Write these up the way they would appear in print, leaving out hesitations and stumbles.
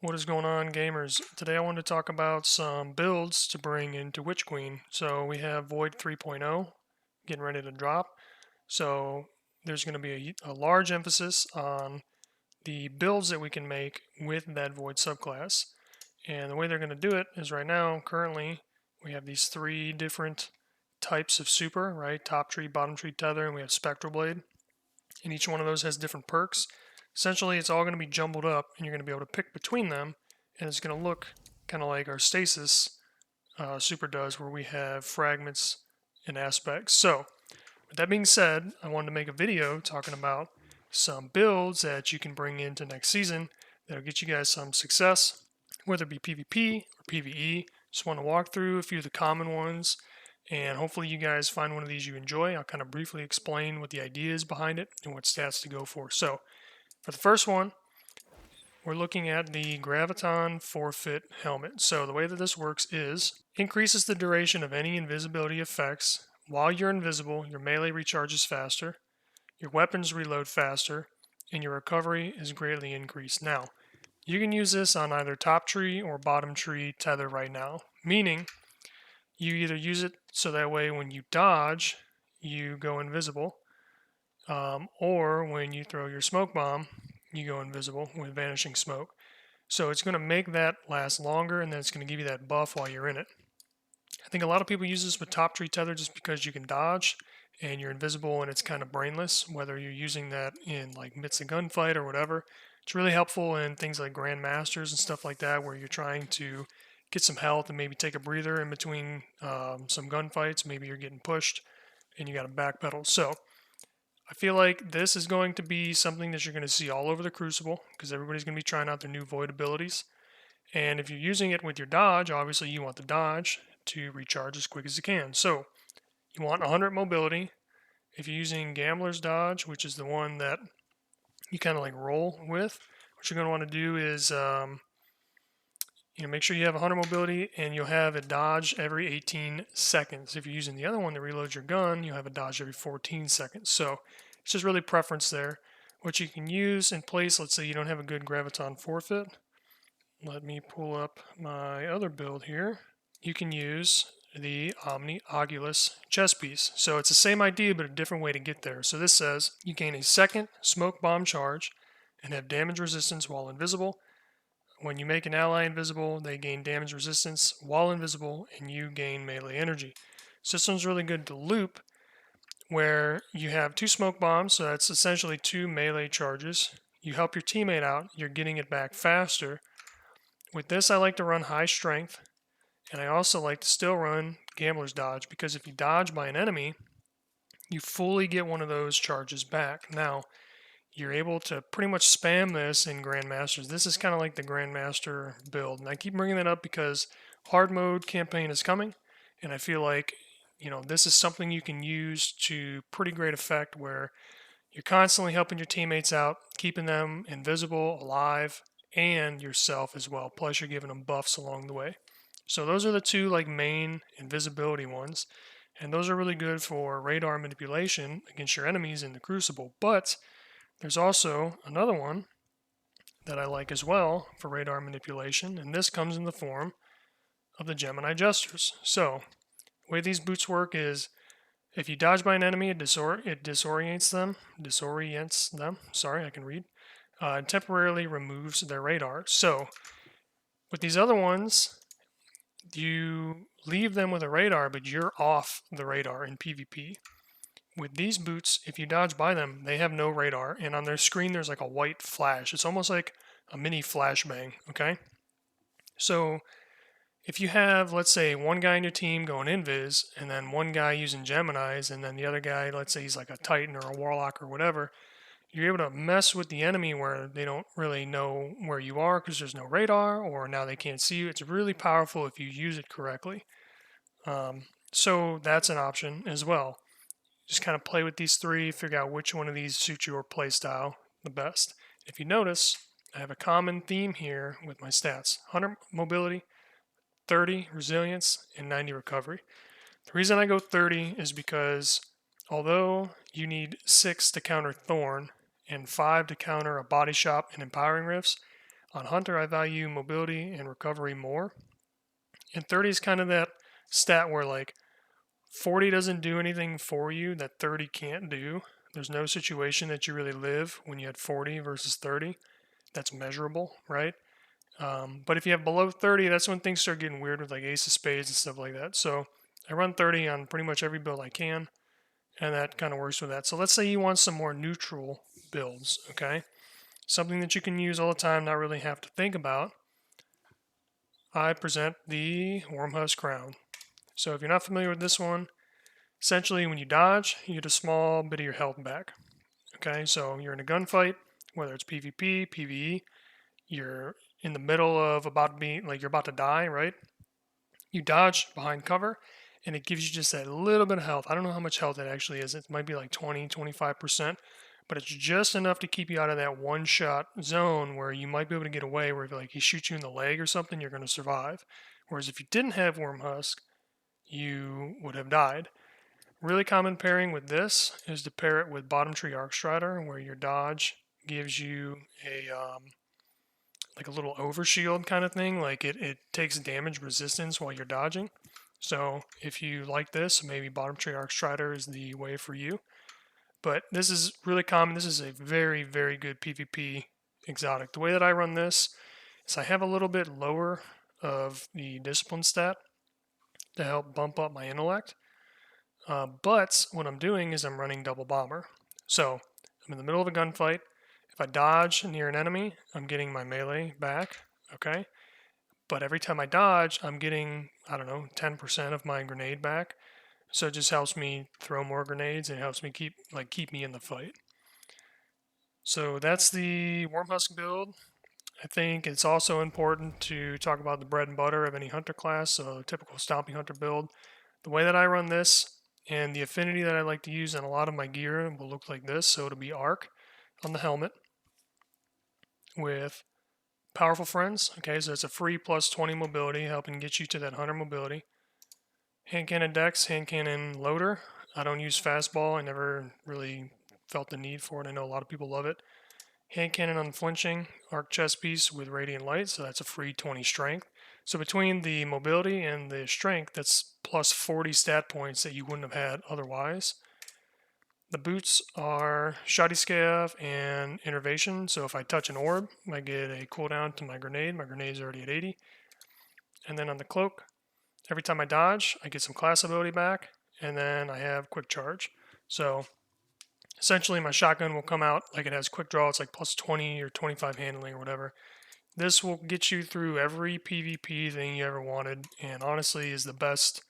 What is going on, gamers? Today I want to talk about some builds to bring into Witch Queen. So we have Void 3.0 getting ready to drop. So there's going to be a large emphasis on the builds that we can make with that Void subclass. And the way they're going to do it is right now, currently, we have these three different types of super, right? Top tree, bottom tree, tether, and we have Spectral Blade. And each one of those has different perks. Essentially, it's all going to be jumbled up, and you're going to be able to pick between them, and it's going to look kind of like our stasis super does, where we have fragments and aspects. So, with that being said, I wanted to make a video talking about some builds that you can bring into next season that'll get you guys some success, whether it be PvP or PvE. Just want to walk through a few of the common ones, and hopefully you guys find one of these you enjoy. I'll kind of briefly explain what the idea is behind it and what stats to go for. So, for the first one, we're looking at the Graviton forfeit helmet. So the way that this works is increases the duration of any invisibility effects. While you're invisible, your melee recharges faster, your weapons reload faster, and your recovery is greatly increased. Now, you can use this on either top tree or bottom tree tether right now, meaning you either use it so that way when you dodge, you go invisible, or when you throw your smoke bomb, you go invisible with vanishing smoke. So it's going to make that last longer, and then it's going to give you that buff while you're in it. I think a lot of people use this with top tree tether just because you can dodge and you're invisible and it's kind of brainless, whether you're using that in like midst of gunfight or whatever. It's really helpful in things like Grandmasters and stuff like that, where you're trying to get some health and maybe take a breather in between some gunfights. Maybe you're getting pushed and you got to backpedal. So I feel like this is going to be something that you're going to see all over the Crucible because everybody's going to be trying out their new Void abilities. And if you're using it with your dodge, obviously you want the dodge to recharge as quick as you can. So you want 100 mobility. If you're using Gambler's Dodge, which is the one that you kind of like roll with, what you're going to want to do is make sure you have 100 mobility, and you'll have a dodge every 18 seconds. If you're using the other one that reloads your gun, you'll have a dodge every 14 seconds. So it's just really preference there. What you can use in place, let's say you don't have a good Graviton forfeit. Let me pull up my other build here. You can use the Omni Ogulus chest piece. So it's the same idea, but a different way to get there. So this says you gain a second smoke bomb charge and have damage resistance while invisible. When you make an ally invisible, they gain damage resistance while invisible, and you gain melee energy. So this one's really good to loop, where you have two smoke bombs, so that's essentially two melee charges. You help your teammate out, you're getting it back faster. With this, I like to run high strength, and I also like to still run Gambler's Dodge, because if you dodge by an enemy, you fully get one of those charges back. Now, you're able to pretty much spam this in Grandmasters. This is kind of like the Grandmaster build. And I keep bringing that up because hard mode campaign is coming. And I feel like, this is something you can use to pretty great effect, where you're constantly helping your teammates out, keeping them invisible, alive, and yourself as well. Plus you're giving them buffs along the way. So those are the two like main invisibility ones. And those are really good for radar manipulation against your enemies in the Crucible. But there's also another one that I like as well for radar manipulation, and this comes in the form of the Gemini Jesters. So, the way these boots work is if you dodge by an enemy, it disorients them. Sorry, I can read. And temporarily removes their radar. So, with these other ones, you leave them with a radar, but you're off the radar in PvP. With these boots, if you dodge by them, they have no radar, and on their screen there's like a white flash. It's almost like a mini flashbang, okay? So if you have, let's say, one guy in your team going invis, and then one guy using Geminis, and then the other guy, let's say he's like a Titan or a Warlock or whatever, you're able to mess with the enemy where they don't really know where you are because there's no radar, or now they can't see you. It's really powerful if you use it correctly. So that's an option as well. Just kind of play with these three, figure out which one of these suits your playstyle the best. If you notice, I have a common theme here with my stats. 100 mobility, 30 resilience, and 90 recovery. The reason I go 30 is because although you need 6 to counter Thorn and 5 to counter a body shop and empowering rifts, On Hunter, I value mobility and recovery more. And 30 is kind of that stat where like 40 doesn't do anything for you that 30 can't do. There's no situation that you really live when you had 40 versus 30 that's measurable, right? But if you have below 30, that's when things start getting weird with like ace of spades and stuff like that. So I run 30 on pretty much every build I can, and that kind of works with that. So let's say you want some more neutral builds, okay? Something that you can use all the time, not really have to think about. I present the Wormhusk Crown. So if you're not familiar with this one, essentially when you dodge, you get a small bit of your health back. Okay, so you're in a gunfight, whether it's PvP, PvE, you're in the middle of about to be, like you're about to die, right? You dodge behind cover, and it gives you just that little bit of health. I don't know how much health it actually is. It might be like 20, 25%, but it's just enough to keep you out of that one-shot zone where you might be able to get away, where if like he shoots you in the leg or something, you're going to survive. Whereas if you didn't have Wormhusk, you would have died. Really common pairing with this is to pair it with Bottom Tree Arcstrider, where your dodge gives you a like a little overshield kind of thing. Like it takes damage resistance while you're dodging. So if you like this, maybe Bottom Tree Arcstrider is the way for you. But this is really common. This is a very, very good PvP exotic. The way that I run this is I have a little bit lower of the discipline stat to help bump up my intellect. But what I'm doing is I'm running double bomber. So I'm in the middle of a gunfight. If I dodge near an enemy, I'm getting my melee back, okay? But every time I dodge, I'm getting, I don't know, 10% of my grenade back. So it just helps me throw more grenades and it helps me keep me in the fight. So that's the Wormhusk build. I think it's also important to talk about the bread and butter of any hunter class, so a typical Stompy hunter build. The way that I run this and the affinity that I like to use on a lot of my gear will look like this. So it'll be arc on the helmet with powerful friends. Okay, so it's a free plus 20 mobility, helping get you to that 100 mobility. Hand cannon dex, hand cannon loader. I don't use fastball. I never really felt the need for it. I know a lot of people love it. Hand cannon unflinching, arc chest piece with radiant light, so that's a free 20 strength. So between the mobility and the strength, that's plus 40 stat points that you wouldn't have had otherwise. The boots are Shoddy Scav and Innervation, so if I touch an orb, I get a cooldown to my grenade. My grenade's already at 80. And then on the cloak, every time I dodge, I get some class ability back, and then I have quick charge. So essentially my shotgun will come out like it has quick draw. It's like plus 20 or 25 handling or whatever. This will get you through every PvP thing you ever wanted, and honestly is the best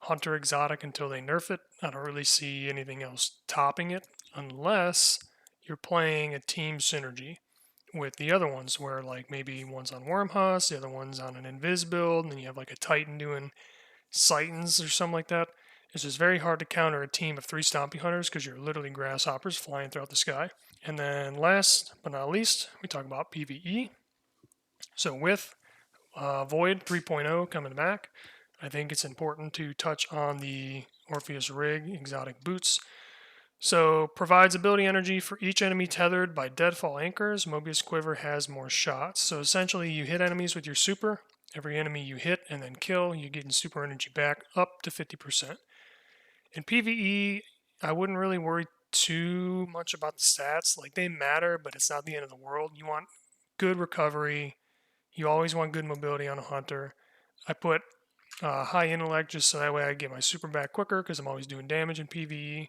hunter exotic until they nerf it. I don't really see anything else topping it unless you're playing a team synergy with the other ones where like maybe one's on Wormhusk, the other one's on an Invis build, and then you have like a Titan doing Sightons or something like that. It's just very hard to counter a team of 3 Stompy Hunters because you're literally grasshoppers flying throughout the sky. And then last but not least, we talk about PvE. So with Void 3.0 coming back, I think it's important to touch on the Orpheus Rig exotic boots. So provides ability energy for each enemy tethered by deadfall anchors. Mobius Quiver has more shots. So essentially you hit enemies with your super. Every enemy you hit and then kill, you get super energy back up to 50%. In PvE, I wouldn't really worry too much about the stats. Like they matter, but it's not the end of the world. You want good recovery. You always want good mobility on a hunter. I put high intellect just so that way I get my super back quicker because I'm always doing damage in PvE.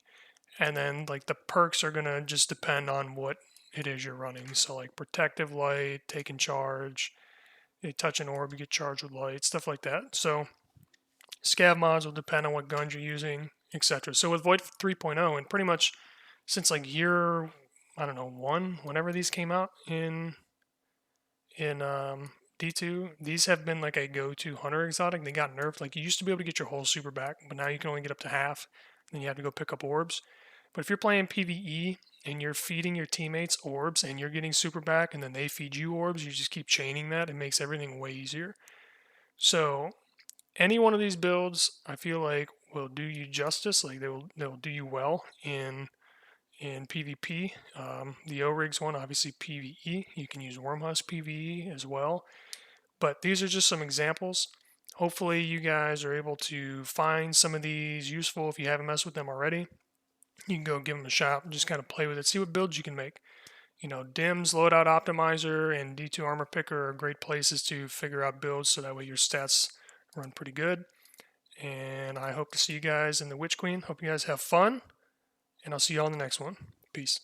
And then like the perks are gonna just depend on what it is you're running. So like protective light, taking charge, you touch an orb, you get charged with light, stuff like that. So scav mods will depend on what guns you're using, etc. So with Void 3.0, and pretty much since like year, I don't know, 1, whenever these came out in D2, these have been like a go-to hunter exotic. They got nerfed. Like you used to be able to get your whole super back, but now you can only get up to half. Then you have to go pick up orbs. But if you're playing PvE and you're feeding your teammates orbs and you're getting super back and then they feed you orbs, you just keep chaining that. It makes everything way easier. So any one of these builds, I feel like will do you justice. Like they'll do you well in in PvP. The O-Rigs one, obviously PvE. You can use Wormhusk PvE as well. But these are just some examples. Hopefully you guys are able to find some of these useful if you haven't messed with them already. You can go give them a shot and just kind of play with it, see what builds you can make. DIMS, Loadout Optimizer, and D2 Armor Picker are great places to figure out builds so that way your stats run pretty good. And I hope to see you guys in the Witch Queen. Hope you guys have fun, and I'll see you all in the next one. Peace.